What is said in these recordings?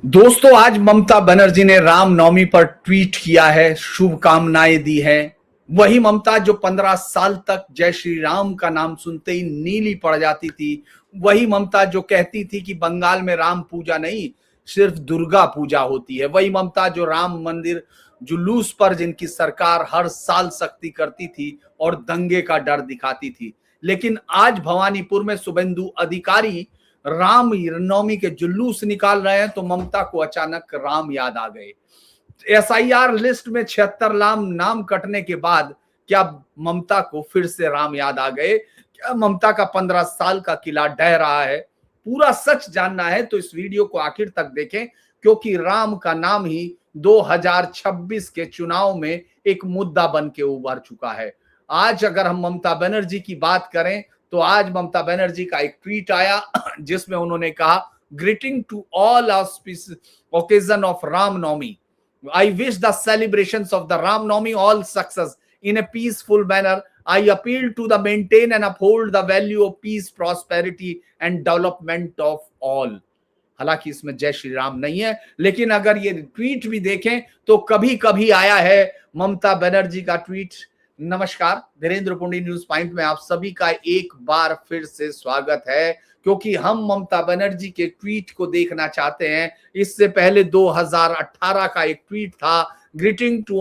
दोस्तों, आज ममता बनर्जी ने रामनवमी पर ट्वीट किया है, शुभकामनाएं दी है। वही ममता जो 15 साल तक जय श्री राम का नाम सुनते ही नीली पड़ जाती थी, वही ममता जो कहती थी कि बंगाल में राम पूजा नहीं सिर्फ दुर्गा पूजा होती है, वही ममता जो राम मंदिर जुलूस पर जिनकी सरकार हर साल सख्ती करती थी और दंगे का डर दिखाती थी। लेकिन आज भवानीपुर में शुभेंदु अधिकारी राम नवमी के जुलूस निकाल रहे हैं तो ममता को अचानक राम याद आ गए। एसआईआर लिस्ट में 76 नाम कटने के बाद क्या ममता को फिर से राम याद आ गए? क्या ममता का 15 साल का किला ढह रहा है? पूरा सच जानना है तो इस वीडियो को आखिर तक देखें, क्योंकि राम का नाम ही 2026 के चुनाव में एक मुद्दा बन के उभर चुका है। आज अगर हम ममता बनर्जी की बात करें तो आज ममता बनर्जी का एक ट्वीट आया जिसमें उन्होंने कहा, greeting to all auspicious occasion of Ramnavami, I wish the celebrations of the Ramnavami all success in a peaceful manner, I appeal to the maintain and uphold the value of peace, prosperity and development of all. हालांकि इसमें जय श्री राम नहीं है, लेकिन अगर ये tweet भी देखें तो कभी कभी आया है ममता बनर्जी का ट्वीट। नमस्कार, धीरेन्द्र पुंडी न्यूज पॉइंट में आप सभी का एक बार फिर से स्वागत है, क्योंकि हम ममता बनर्जी के ट्वीट को देखना चाहते हैं। इससे पहले 2018 का एक ट्वीट था, greeting to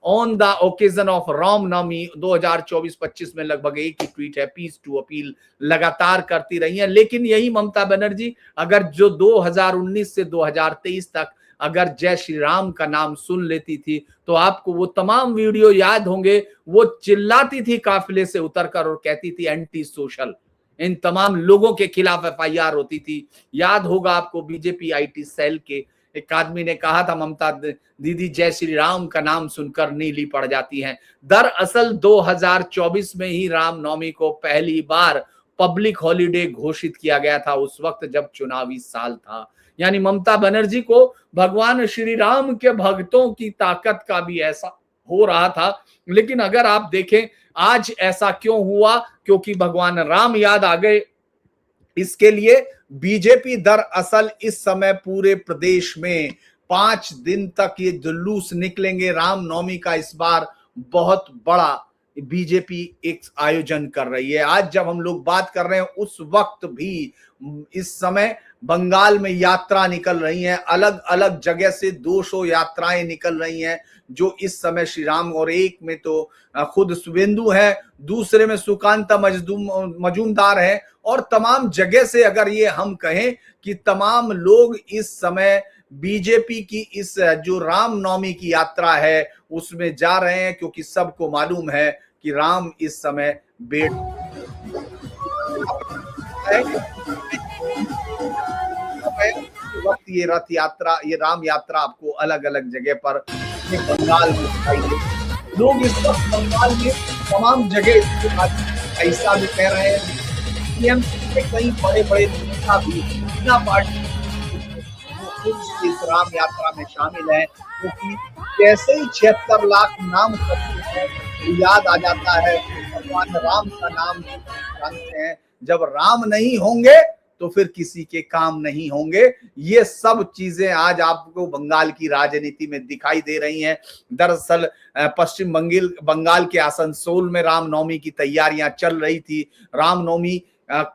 on the occasion of Ramnavami. 2024-25 में लगभग एक ही ट्वीट है, पीस टू अपील लगातार करती रही है। लेकिन यही ममता बनर्जी अगर जो 2019 से 2023 तक अगर जय श्री राम का नाम सुन लेती थी तो आपको वो तमाम वीडियो याद होंगे। वो चिल्लाती थी काफिले से उतरकर और कहती थी एंटी सोशल, इन तमाम लोगों के खिलाफ एफआईआर होती थी। याद होगा आपको, बीजेपी आईटी सेल के एक आदमी ने कहा था, ममता दीदी जय श्री राम का नाम सुनकर नीली पड़ जाती हैं। दरअसल 2024 में ही रामनवमी को पहली बार पब्लिक हॉलिडे घोषित किया गया था, उस वक्त जब चुनावी साल था। यानी ममता बनर्जी को भगवान श्री राम के भक्तों की ताकत का भी ऐसा हो रहा था। लेकिन अगर आप देखें आज ऐसा क्यों हुआ, क्योंकि भगवान राम याद आ गए। इसके लिए बीजेपी दरअसल इस समय पूरे प्रदेश में 5 दिन तक ये जुलूस निकलेंगे रामनवमी का। इस बार बहुत बड़ा बीजेपी एक आयोजन कर रही है। आज जब हम लोग बात कर रहे हैं उस वक्त भी इस समय बंगाल में यात्रा निकल रही हैं, अलग अलग जगह से 200 यात्राएं निकल रही हैं जो इस समय श्री राम, और एक में तो खुद शुभेंदु है, दूसरे में सुकांता मजूमदार है, और तमाम जगह से अगर ये हम कहें कि तमाम लोग इस समय बीजेपी की इस जो रामनवमी की यात्रा है उसमें जा रहे हैं, क्योंकि सबको मालूम है कि राम इस समय बेट वक्त ये रथ यात्रा, ये राम यात्रा आपको अलग अलग जगह पर बंगाल में दिखाई दे। लोग इस वक्त बंगाल में तमाम जगह ऐसा भी कह रहे हैं, कई बड़े बड़े नेता भी बिना पार्टी इस राम यात्रा में शामिल है, क्योंकि जैसे ही 76 लाख नाम करते हैं तो याद आ जाता है भगवान राम का नाम जानते हैं। जब राम नहीं होंगे तो फिर किसी के काम नहीं होंगे। ये सब चीजें आज आपको बंगाल की राजनीति में दिखाई दे रही हैं। दरअसल पश्चिम बंगाल के आसनसोल में रामनवमी की तैयारियां चल रही थी। रामनवमी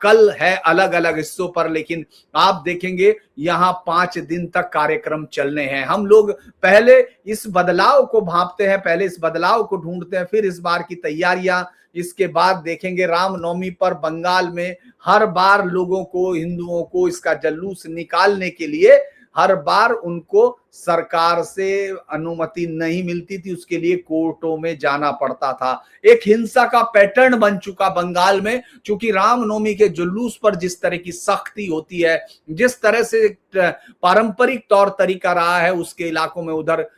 कल है अलग अलग हिस्सों पर, लेकिन आप देखेंगे यहाँ 5 दिन तक कार्यक्रम चलने हैं। हम लोग पहले इस बदलाव को भांपते हैं, पहले इस बदलाव को ढूंढते हैं, फिर इस बार की तैयारियां, इसके बाद देखेंगे रामनवमी पर बंगाल में हर बार लोगों को, हिंदुओं को इसका जुलूस निकालने के लिए हर बार उनको सरकार से अनुमति नहीं मिलती थी, उसके लिए कोर्टों में जाना पड़ता था। एक हिंसा का पैटर्न बन चुका बंगाल में, क्योंकि रामनवमी के जुलूस पर जिस तरह की सख्ती होती है, जिस तरह से पारंपरिक तौर तरीका रहा है उसके इलाकों में, उधर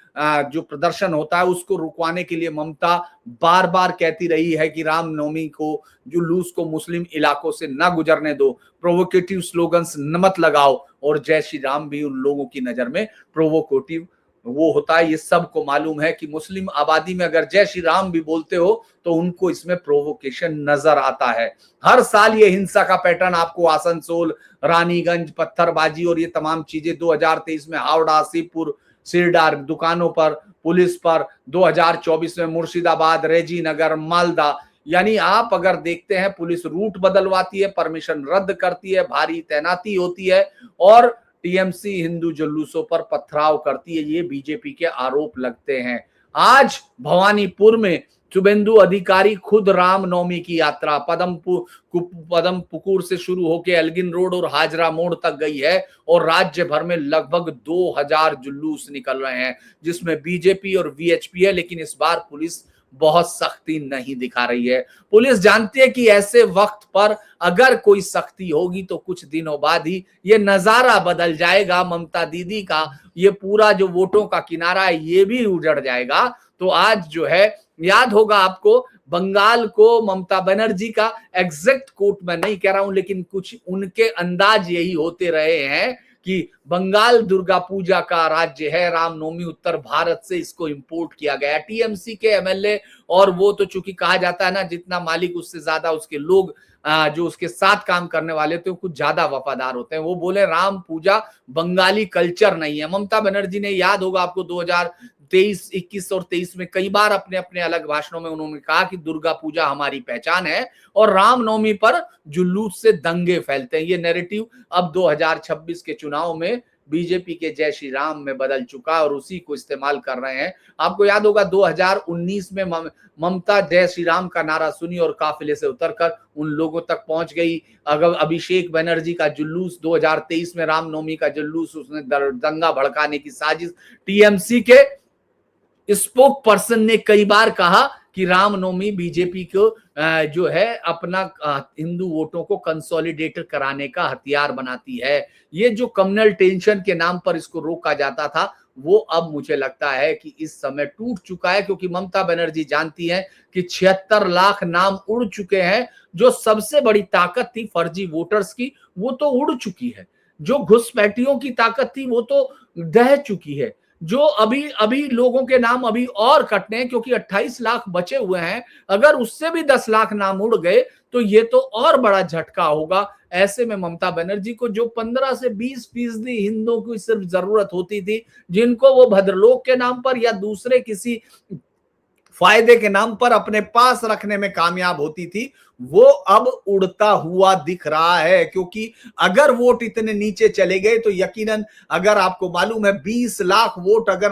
जो प्रदर्शन होता है उसको रुकवाने के लिए ममता बार बार कहती रही है कि रामनवमी को, जुलूस को मुस्लिम इलाकों से ना गुजरने दो, प्रोवोकेटिव स्लोगन्स न मत लगाओ, और जय श्री राम भी उन लोगों की नजर में प्रोवोकेटिव वो होता है, ये सबको मालूम है कि मुस्लिम आबादी में अगर जय श्री राम भी बोलते हो तो उनको इसमें प्रोवोकेशन नजर आता है। हर साल ये हिंसा का पैटर्न आपको आसनसोल, रानीगंज, पत्थरबाजी और ये तमाम चीजें 2023 में हावड़ा, शिवपुर, सिरडार दुकानों पर, पुलिस पर, 2024 में मुर्शिदाबाद, रेजी नगर, मालदा, यानी आप अगर देखते हैं पुलिस रूट बदलवाती है, परमिशन रद्द करती है, भारी तैनाती होती है और टीएमसी हिंदू जुलूसों पर पथराव करती है, ये बीजेपी के आरोप लगते हैं। आज भवानीपुर में शुभेंदु अधिकारी खुद रामनवमी की यात्रा पदमपुकुर से शुरू होकर एल्गिन रोड और हाजरा मोड़ तक गई है और राज्य भर में लगभग 2000 जुलूस निकल रहे हैं, जिसमें बीजेपी और वीएचपी है। लेकिन इस बार पुलिस बहुत सख्ती नहीं दिखा रही है। पुलिस जानती है कि ऐसे वक्त पर अगर कोई सख्ती होगी तो कुछ दिनों बाद ही ये नजारा बदल जाएगा। ममता दीदी का ये पूरा जो वोटों का किनारा है ये भी उजड़ जाएगा। तो आज जो है, याद होगा आपको, बंगाल को ममता बनर्जी का एग्जैक्ट कोट मैं नहीं कह रहा हूं, लेकिन कुछ उनके अंदाज यही होते रहे हैं कि बंगाल दुर्गा पूजा का राज्य है, रामनवमी उत्तर भारत से इसको इंपोर्ट किया गया। टीएमसी के एमएलए, और वो तो चूंकि कहा जाता है ना, जितना मालिक उससे ज्यादा उसके लोग जो उसके साथ काम करने वाले थे कुछ ज्यादा वफादार होते हैं। वो बोले राम पूजा बंगाली कल्चर नहीं है। ममता बनर्जी ने, याद होगा आपको, 2023, 21 और 23 में कई बार अपने अपने अलग भाषणों में उन्होंने कहा कि दुर्गा पूजा हमारी पहचान है और रामनवमी पर जुलूस से दंगे फैलते हैं। ये नैरेटिव अब 2026 के चुनाव में बीजेपी के जय श्री राम में बदल चुका और उसी को इस्तेमाल कर रहे हैं। आपको याद होगा 2019 में ममता जय श्री राम का नारा सुनी और काफिले से उतरकर उन लोगों तक पहुंच गई। अगर अभिषेक बनर्जी का जुलूस 2023 में रामनवमी का जुलूस, उसने दंगा भड़काने की साजिश। टीएमसी के स्पोक पर्सन ने कई बार कहा कि रामनवमी बीजेपी को जो है अपना हिंदू वोटों को कंसोलिडेट कराने का हथियार बनाती है। ये जो कम्युनल टेंशन के नाम पर इसको रोका जाता था वो अब मुझे लगता है कि इस समय टूट चुका है, क्योंकि ममता बनर्जी जानती है कि 76 लाख नाम उड़ चुके हैं। जो सबसे बड़ी ताकत थी फर्जी वोटर्स की वो तो उड़ चुकी है, जो घुसपैठियों की ताकत थी वो तो दह चुकी है, जो अभी अभी लोगों के नाम अभी और कटने हैं क्योंकि 28 लाख बचे हुए हैं। अगर उससे भी 10 लाख नाम उड़ गए तो ये तो और बड़ा झटका होगा। ऐसे में ममता बनर्जी को जो 15 से 20% हिंदुओं की सिर्फ जरूरत होती थी, जिनको वो भद्रलोक के नाम पर या दूसरे किसी फायदे के नाम पर अपने पास रखने में कामयाब होती थी, वो अब उड़ता हुआ दिख रहा है। क्योंकि अगर वोट इतने नीचे चले गए तो यकीनन, अगर आपको मालूम है 20 लाख वोट अगर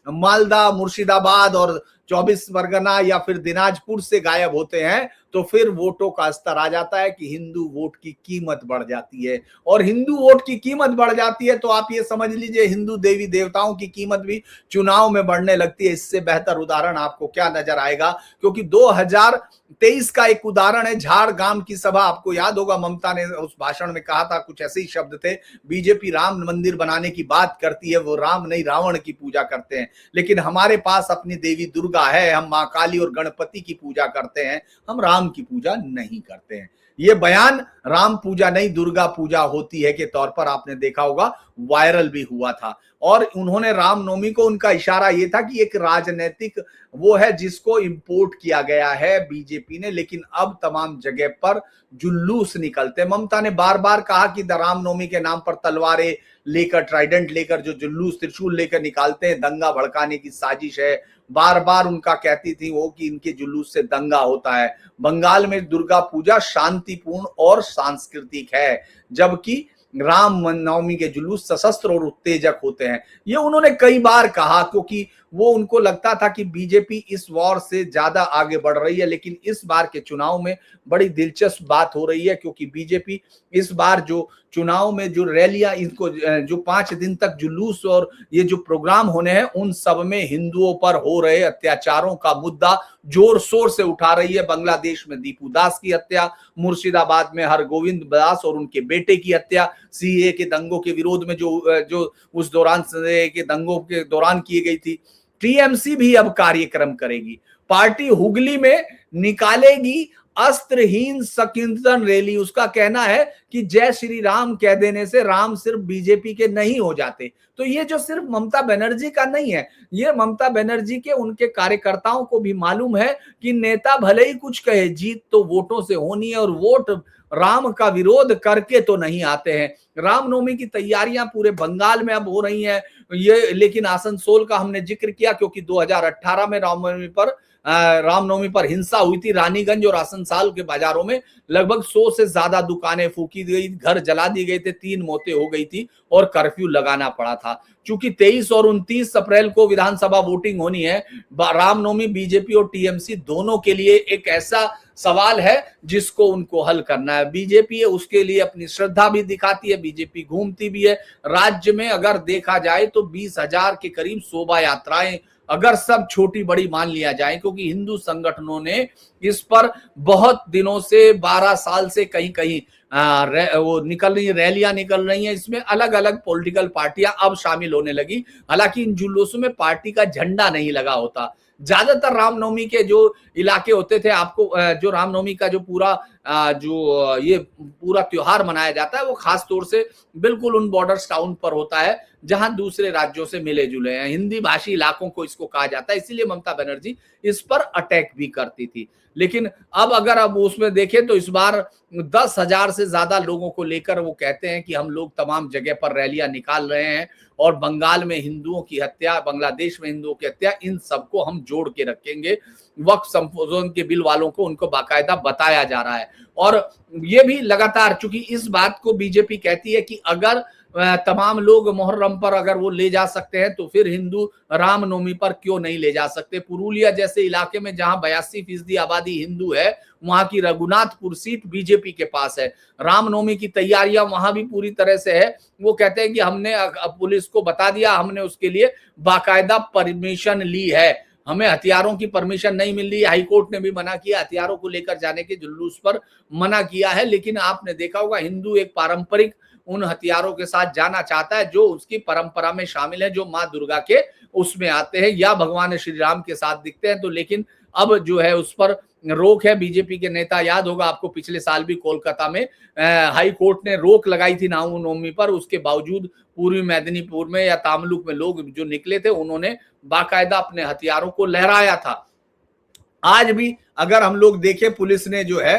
मालदा, मुर्शिदाबाद और 24 परगना या फिर दिनाजपुर से गायब होते हैं तो फिर वोटों का स्तर आ जाता है कि हिंदू वोट की कीमत बढ़ जाती है। और हिंदू वोट की कीमत बढ़ जाती है तो आप ये समझ लीजिए हिंदू देवी देवताओं की कीमत भी चुनाव में बढ़ने लगती है। इससे बेहतर उदाहरण आपको क्या नजर आएगा? क्योंकि 2023 का एक उदाहरण है, झारग्राम की सभा। आपको याद होगा ममता ने उस भाषण में कहा था, कुछ ऐसे ही शब्द थे, बीजेपी राम मंदिर बनाने की बात करती है, वो राम नहीं रावण की पूजा करते हैं, लेकिन हमारे पास अपनी देवी दुर्गा है, हम मां काली और गणपति की पूजा करते हैं, हम राम की पूजा नहीं करते हैं। ये बयान राम पूजा नहीं दुर्गा पूजा होती है के तौर पर आपने देखा होगा, वायरल भी हुआ था। और उन्होंने रामनवमी को, उनका इशारा ये था कि एक राजनीतिक वो है जिसको इंपोर्ट किया गया है बीजेपी ने, लेकिन अब तमाम जगह पर जुलूस निकलते। ममता ने बार बार कहा कि रामनवमी के नाम पर तलवारें लेकर, ट्राइडेंट लेकर जो जुलूस, त्रिशूल लेकर निकालते हैं, दंगा भड़काने की साजिश है। बार बार उनका कहती थी वो कि इनके जुलूस से दंगा होता है। बंगाल में दुर्गा पूजा शांतिपूर्ण और सांस्कृतिक है, जबकि राम नवमी के जुलूस सशस्त्र और उत्तेजक होते हैं। ये उन्होंने कई बार कहा क्योंकि वो, उनको लगता था कि बीजेपी इस वॉर से ज्यादा आगे बढ़ रही है। लेकिन इस बार के चुनाव में बड़ी दिलचस्प बात हो रही है, क्योंकि बीजेपी इस बार जो चुनाव में जो रैलियां, इनको जो 5 दिन तक जुलूस और ये जो प्रोग्राम होने हैं, उन सब में हिंदुओं पर हो रहे अत्याचारों का मुद्दा जोर शोर से उठा रही है। बांग्लादेश में दीपू दास की हत्या, मुर्शिदाबाद में हरगोविंद दास और उनके बेटे की हत्या, सीए के दंगों के विरोध में जो उस दौरान के दंगों के दौरान की गई थी। टीएमसी भी अब कार्यक्रम करेगी, पार्टी हुगली में निकालेगी अस्त्रहीन संकीर्तन रैली। उसका कहना है कि जय श्री राम कह देने से राम सिर्फ बीजेपी के नहीं हो जाते। तो ये जो सिर्फ ममता बनर्जी का नहीं है, ये ममता बनर्जी के उनके कार्यकर्ताओं को भी मालूम है कि नेता भले ही कुछ कहे, जीत तो वोटों से होनी है और वोट राम का विरोध करके तो नहीं आते हैं। रामनवमी की तैयारियां पूरे बंगाल में अब हो रही हैं ये, लेकिन आसनसोल का हमने जिक्र किया क्योंकि 2018 में रामनवमी पर हिंसा हुई थी। रानीगंज और आसनसोल के बाजारों में लगभग 100 से ज्यादा दुकानें फूकी गई, घर जला दिए गए थे, 3 मौतें हो गई थी और कर्फ्यू लगाना पड़ा था। चूंकि 23 और 29 अप्रैल को विधानसभा वोटिंग होनी है, रामनवमी बीजेपी और टीएमसी दोनों के लिए एक ऐसा सवाल है जिसको उनको हल करना है। बीजेपी है उसके लिए अपनी श्रद्धा भी दिखाती है, बीजेपी घूमती भी है। राज्य में अगर देखा जाए तो 20,000 के करीब शोभा यात्राएं अगर सब छोटी बड़ी मान लिया जाए, क्योंकि हिंदू संगठनों ने इस पर बहुत दिनों से 12 साल से कहीं कहीं वो निकल रही रैलियां निकल रही हैं। इसमें अलग अलग पॉलिटिकल पार्टियां अब शामिल होने लगी। हालांकि इन जुलूसों में पार्टी का झंडा नहीं लगा होता। ज्यादातर रामनवमी के जो इलाके होते थे, आपको जो रामनवमी का जो पूरा जो ये पूरा त्योहार मनाया जाता है वो खास तौर से बिल्कुल उन बॉर्डर टाउन पर होता है जहां दूसरे राज्यों से मिले जुले हैं, हिंदी भाषी इलाकों को इसको कहा जाता है। इसीलिए ममता बनर्जी इस पर अटैक भी करती थी। लेकिन अब उसमें देखें तो इस बार 10,000 से ज्यादा लोगों को लेकर वो कहते हैं कि हम लोग तमाम जगह पर रैलियां निकाल रहे हैं और बंगाल में हिंदुओं की हत्या, बांग्लादेश में हिंदुओं की हत्या, इन सबको हम जोड़ के रखेंगे। वक्फ संशोधन के बिल वालों को उनको बाकायदा बताया जा रहा है। और ये भी लगातार, चूंकि इस बात को बीजेपी कहती है कि अगर तमाम लोग मुहर्रम पर अगर वो ले जा सकते हैं तो फिर हिंदू रामनवमी पर क्यों नहीं ले जा सकते। पुरुलिया जैसे इलाके में जहां 82% आबादी हिंदू है, वहां की रघुनाथपुर सीट बीजेपी के पास है। रामनवमी की तैयारियां वहां भी पूरी तरह से है। वो कहते हैं कि हमने पुलिस को बता दिया, हमने उसके लिए बाकायदा परमिशन ली है, हमें हथियारों की परमिशन नहीं मिल रही। हाईकोर्ट ने भी मना किया, हथियारों को लेकर जाने के जुलूस पर मना किया है। लेकिन आपने देखा होगा हिंदू एक पारंपरिक उन हथियारों के साथ जाना चाहता है जो उसकी परंपरा में शामिल है, जो माँ दुर्गा के उसमें आते हैं या भगवान श्री राम के साथ दिखते हैं। तो लेकिन अब जो है उस पर रोक है। बीजेपी के नेता, याद होगा आपको, पिछले साल भी कोलकाता में हाई कोर्ट ने रोक लगाई थी रामनवमी पर, उसके बावजूद पूर्वी मेदिनीपुर में या तामलुक में लोग जो निकले थे उन्होंने बाकायदा अपने हथियारों को लहराया था। आज भी अगर हम लोग देखें, पुलिस ने जो है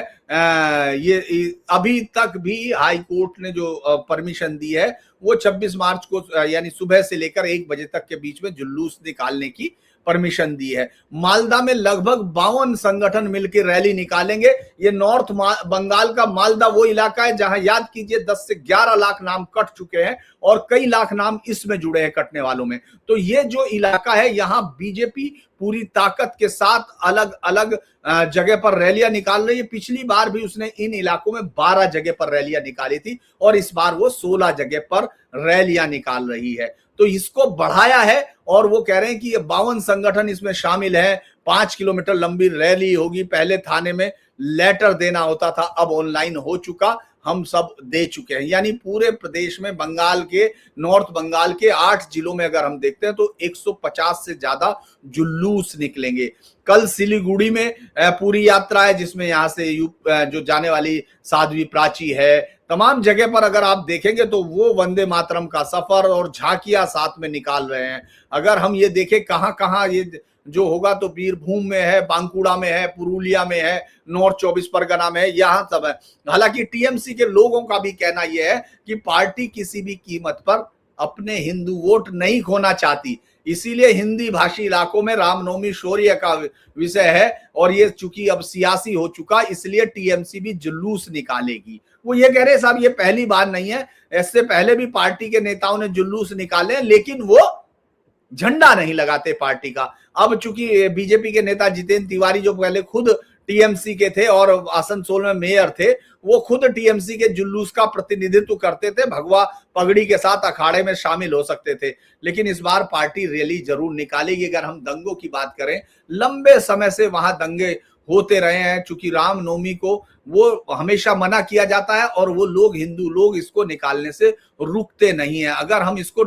ये अभी तक भी हाई कोर्ट ने जो परमिशन दी है वो 26 मार्च को यानी सुबह से लेकर 1 बजे तक के बीच में जुलूस निकालने की परमिशन दी है। मालदा में लगभग 52 संगठन मिलकर रैली निकालेंगे। ये नॉर्थ बंगाल का मालदा वो इलाका है जहां याद कीजिए 10 से 11 लाख नाम कट चुके हैं और कई लाख नाम इसमें जुड़े हैं कटने वालों में। तो ये जो इलाका है यहाँ बीजेपी पूरी ताकत के साथ अलग अलग जगह पर रैलियां निकाल रही है। पिछली बार भी उसने इन इलाकों में 12 जगह पर रैलियां निकाली थी और इस बार वो 16 जगह पर रैलियां निकाल रही है। तो इसको बढ़ाया है और वो कह रहे हैं कि ये 52 संगठन इसमें शामिल है। 5 किलोमीटर लंबी रैली होगी। पहले थाने में लेटर देना होता था, अब ऑनलाइन हो चुका, हम सब दे चुके हैं। यानी पूरे प्रदेश में बंगाल के, नॉर्थ बंगाल के 8 जिलों में अगर हम देखते हैं तो 150 से ज्यादा जुलूस निकलेंगे। कल सिलीगुड़ी में पूरी यात्रा है जिसमें यहाँ से जो जाने वाली साध्वी प्राची है, तमाम जगह पर अगर आप देखेंगे तो वो वंदे मातरम का सफर और झांकियां साथ में निकाल रहे हैं। अगर हम ये देखें कहां कहां ये जो होगा तो बीरभूम में है, बांकुड़ा में है, पुरुलिया में है, नॉर्थ 24 परगना में है, यहां सब है। हालांकि टीएमसी के लोगों का भी कहना यह है कि पार्टी किसी भी कीमत पर अपने हिंदू वोट नहीं खोना चाहती, इसीलिए हिंदी भाषी इलाकों में रामनवमी शौर्य का विषय है और ये चूंकि अब सियासी हो चुका इसलिए टीएमसी भी जुलूस निकालेगी। वो ये कह रहे साहब ये पहली बार नहीं है, इससे पहले भी पार्टी के नेताओं ने जुलूस निकाले लेकिन वो झंडा नहीं लगाते पार्टी का। अब चूंकि बीजेपी के नेता जितेंद्र तिवारी जो पहले खुद टीएमसी के थे और आसनसोल में मेयर थे, वो खुद टीएमसी के जुलूस का प्रतिनिधित्व करते थे, भगवा पगड़ी के साथ अखाड़े में शामिल हो सकते थे। लेकिन इस बार पार्टी रैली जरूर निकालेगी। अगर हम दंगों की बात करें, लंबे समय से वहां दंगे होते रहे हैं, चूंकि रामनवमी को वो हमेशा मना किया जाता है और वो लोग, हिंदू लोग, इसको निकालने से रुकते नहीं है। अगर हम इसको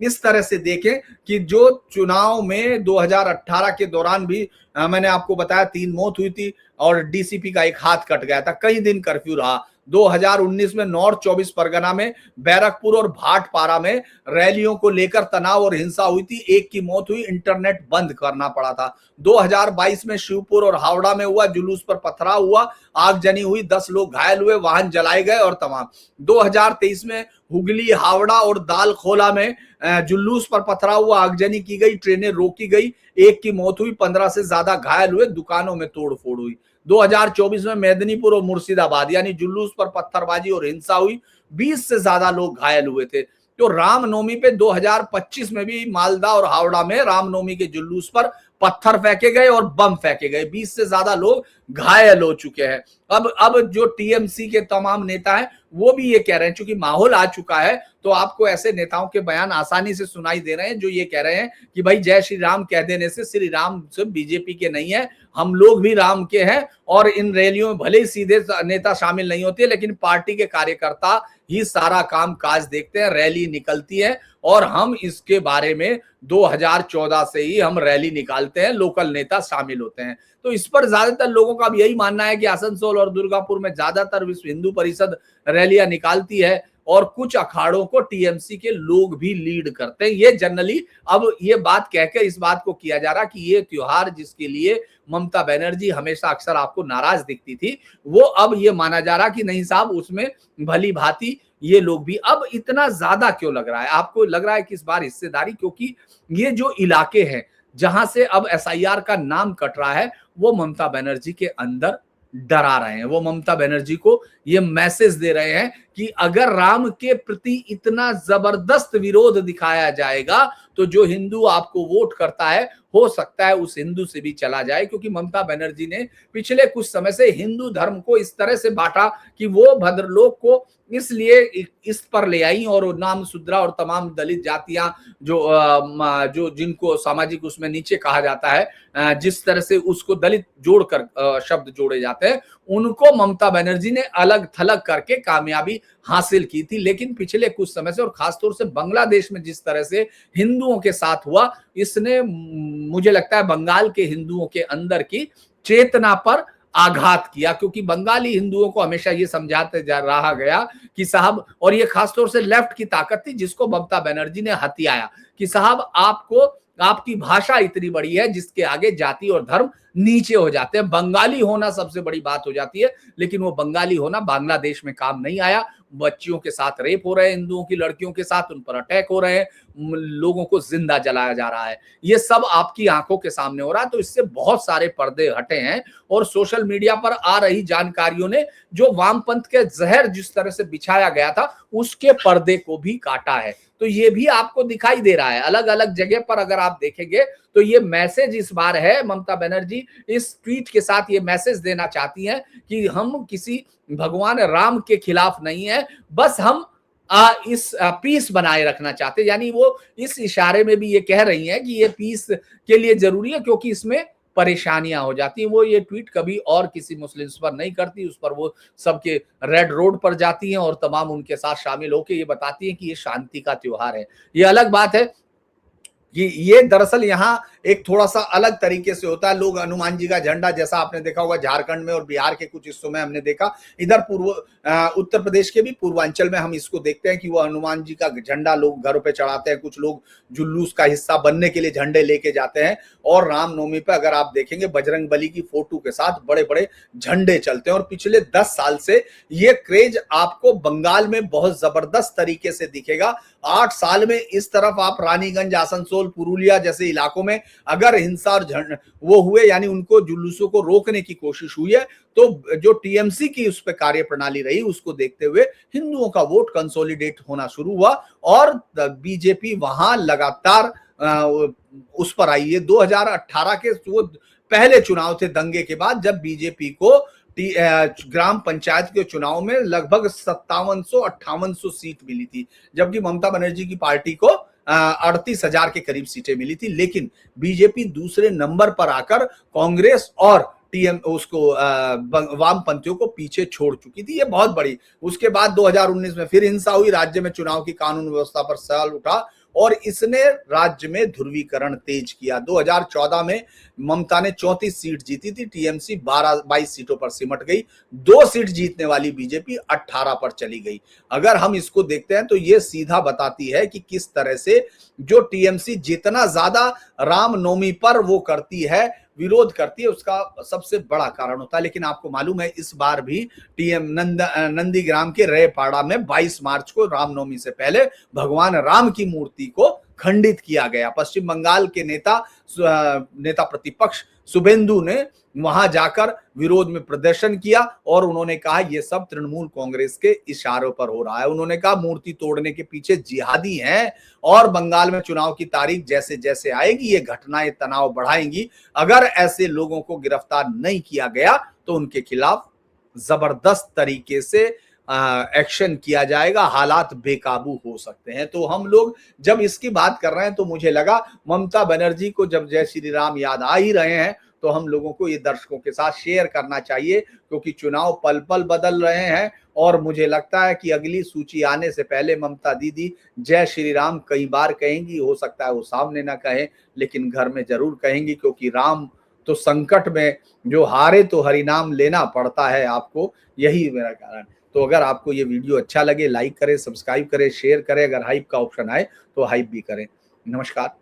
इस तरह से देखें कि जो चुनाव में 2018 के दौरान भी मैंने आपको बताया 3 मौत हुई थी और डीसीपी का एक हाथ कट गया था, कई दिन कर्फ्यू रहा। 2019 में नॉर्थ 24 परगना में बैरकपुर और भाटपारा में रैलियों को लेकर तनाव और हिंसा हुई थी, एक की मौत हुई, इंटरनेट बंद करना पड़ा था। 2022 में शिवपुर और हावड़ा में हुआ, जुलूस पर पथराव हुआ, आगजनी हुई, 10 लोग घायल हुए, वाहन जलाए गए और तमाम। 2023 में हुगली, हावड़ा और दालखोला में जुलूस पर पथराव हुआ, आगजनी की गई, ट्रेनें रोकी गई, एक की मौत हुई, 15 से ज्यादा घायल हुए, दुकानों में तोड़फोड़ हुई। 2024 में मेदिनीपुर और मुर्शिदाबाद यानी जुलूस पर पत्थरबाजी और हिंसा हुई, 20 से ज्यादा लोग घायल हुए थे। तो रामनवमी पे 2025 में भी मालदा और हावड़ा में रामनवमी के जुलूस पर पत्थर फेंके गए और बम फेंके गए, 20 से ज्यादा लोग घायल हो चुके हैं। अब जो टीएमसी के तमाम नेता हैं वो भी ये कह रहे हैं, चूंकि माहौल आ चुका है तो आपको ऐसे नेताओं के बयान आसानी से सुनाई दे रहे हैं जो ये कह रहे हैं कि भाई जय श्री राम कह देने से श्री राम सिर्फ बीजेपी के नहीं है, हम लोग भी राम के हैं और इन रैलियों में भले ही सीधे नेता शामिल नहीं होते लेकिन पार्टी के कार्यकर्ता ही सारा काम काज देखते हैं, रैली निकलती है और हम इसके बारे में 2014 से ही हम रैली निकालते हैं, लोकल नेता शामिल होते हैं। तो इस पर ज्यादातर लोगों का अब यही मानना है कि आसनसोल और दुर्गापुर में ज्यादातर विश्व हिंदू परिषद रैलियां निकालती है और कुछ अखाड़ों को टीएमसी के लोग भी लीड करते हैं। ये जनरली अब ये बात कहकर इस बात को किया जा रहा कि ये त्योहार जिसके लिए ममता बनर्जी हमेशा अक्सर आपको नाराज दिखती थी, वो अब ये माना जा रहा कि नहीं साहब, उसमें भली भांति ये लोग भी। अब इतना ज्यादा क्यों लग रहा है आपको? लग रहा है कि इस बार हिस्सेदारी, क्योंकि ये जो इलाके हैं जहां से अब एसआईआर का नाम कट रहा है वो ममता बनर्जी के अंदर डरा रहे हैं, वो ममता बनर्जी को ये मैसेज दे रहे हैं कि अगर राम के प्रति इतना जबरदस्त विरोध दिखाया जाएगा तो जो हिंदू आपको वोट करता है हो सकता है उस हिंदू से भी चला जाए। क्योंकि ममता बनर्जी ने पिछले कुछ समय से हिंदू धर्म को इस तरह से बांटा कि वो भद्रलोक को इसलिए इस पर ले आई और नाम शुद्रा और तमाम दलित जातियां जो जिनको सामाजिक उसमें नीचे कहा जाता है, जिस तरह से उसको दलित जोड़कर शब्द जोड़े जाते हैं, उनको ममता बनर्जी ने अलग थलग करके कामयाबी हासिल की थी। लेकिन पिछले कुछ समय से और खासतौर से बांग्लादेश में जिस तरह से हिंदुओं के साथ हुआ, इसने मुझे लगता है बंगाल के हिंदुओं के अंदर की चेतना पर आघात किया। क्योंकि बंगाली हिंदुओं को हमेशा ये समझाते जा रहा गया कि साहब, और ये खासतौर से लेफ्ट की ताकत थी जिसको ममता बनर्जी ने हथियाया कि साहब आपको, आपकी भाषा इतनी बड़ी है जिसके आगे जाति और धर्म नीचे हो जाते हैं, बंगाली होना सबसे बड़ी बात हो जाती है। लेकिन वो बंगाली होना बांग्लादेश में काम नहीं आया। बच्चियों के साथ रेप हो रहे हैं, हिंदुओं की लड़कियों के साथ उन पर अटैक हो रहे हैं, लोगों को जिंदा जलाया जा रहा है, ये सब आपकी आंखों के सामने हो रहा है। तो इससे बहुत सारे पर्दे हटे हैं और सोशल मीडिया पर आ रही जानकारियों ने जो वामपंथ के जहर जिस तरह से बिछाया गया था उसके पर्दे को भी काटा है। तो ये भी आपको दिखाई दे रहा है अलग अलग जगह पर। अगर आप देखेंगे तो ये मैसेज इस बार है, ममता बनर्जी इस ट्वीट के साथ ये मैसेज देना चाहती हैं कि हम किसी भगवान राम के खिलाफ नहीं है, बस हम इस पीस बनाए रखना चाहते हैं। यानी वो इस इशारे में भी ये कह रही हैं कि ये पीस के लिए जरूरी है क्योंकि इसमें परेशानियां हो जाती हैं। वो ये ट्वीट कभी और किसी मुस्लिम्स पर नहीं करती, उस पर वो सबके रेड रोड पर जाती हैं और तमाम उनके साथ शामिल होकर ये बताती हैं कि ये शांति का त्योहार है। ये अलग बात है कि ये दरअसल यहाँ एक थोड़ा सा अलग तरीके से होता है। लोग हनुमान जी का झंडा, जैसा आपने देखा होगा झारखंड में और बिहार के कुछ हिस्सों में हमने देखा, इधर उत्तर प्रदेश के भी पूर्वांचल में हम इसको देखते हैं कि वो हनुमान जी का झंडा लोग घरों पे चढ़ाते हैं, कुछ लोग जुलूस का हिस्सा बनने के लिए झंडे लेके जाते हैं। और रामनवमी पे अगर आप देखेंगे बजरंग बली की फोटो के साथ बड़े बड़े झंडे चलते हैं। और पिछले 10 साल से ये क्रेज आपको बंगाल में बहुत जबरदस्त तरीके से दिखेगा। 8 साल में इस तरफ आप रानीगंज, आसनसोल, पुरुलिया जैसे इलाकों में अगर हिंसा और वो हुए, यानी उनको जुलूसों को रोकने की कोशिश हुई है, तो जो टीएमसी की उस पर कार्य प्रणाली रही उसको देखते हुए हिंदुओं का वोट कंसोलिडेट होना शुरू हुआ और बीजेपी वहां लगातार उस पर आई है। 2018 के वो पहले चुनाव थे दंगे के बाद, जब बीजेपी को ग्राम पंचायत के चुनाव में लगभग 5700-5800 सीट मिली थी, जबकि ममता बनर्जी की पार्टी को 38,000 के करीब सीटें मिली थी। लेकिन बीजेपी दूसरे नंबर पर आकर कांग्रेस और टीएम उसको वामपंथियों को पीछे छोड़ चुकी थी। ये बहुत बड़ी। उसके बाद 2019 में फिर हिंसा हुई, राज्य में चुनाव की कानून व्यवस्था पर सवाल उठा और इसने राज्य में ध्रुवीकरण तेज किया। 2014 में ममता ने 34 सीट जीती थी, टीएमसी 22 सीटों पर सिमट गई। 2 सीट जीतने वाली बीजेपी 18 पर चली गई। अगर हम इसको देखते हैं तो ये सीधा बताती है कि किस तरह से जो टीएमसी जितना ज्यादा रामनवमी पर वो करती है, विरोध करती है, उसका सबसे बड़ा कारण होता है। लेकिन आपको मालूम है इस बार भी नंदीग्राम के रेपाड़ा में 22 मार्च को रामनवमी से पहले भगवान राम की मूर्ति को खंडित किया गया। पश्चिम बंगाल के नेता प्रतिपक्ष शुभेंदु ने वहां जाकर विरोध में प्रदर्शन किया और उन्होंने कहा यह सब तृणमूल कांग्रेस के इशारों पर हो रहा है। उन्होंने कहा मूर्ति तोड़ने के पीछे जिहादी हैं और बंगाल में चुनाव की तारीख जैसे जैसे आएगी ये घटनाएं तनाव बढ़ाएंगी। अगर ऐसे लोगों को गिरफ्तार नहीं किया गया तो उनके खिलाफ जबरदस्त तरीके से एक्शन किया जाएगा, हालात बेकाबू हो सकते हैं। तो हम लोग जब इसकी बात कर रहे हैं तो मुझे लगा ममता बनर्जी को जब जय श्री राम याद आ ही रहे हैं तो हम लोगों को ये दर्शकों के साथ शेयर करना चाहिए, क्योंकि चुनाव पल पल बदल रहे हैं और मुझे लगता है कि अगली सूची आने से पहले ममता दीदी जय श्री राम कई बार कहेंगी। हो सकता है वो सामने ना कहें लेकिन घर में जरूर कहेंगी, क्योंकि राम तो संकट में जो हारे तो हरिनाम लेना पड़ता है आपको, यही मेरा कारण। तो अगर आपको ये वीडियो अच्छा लगे लाइक करें, सब्सक्राइब करें, शेयर करें, अगर हाइप का ऑप्शन आए तो हाइप भी करें। नमस्कार।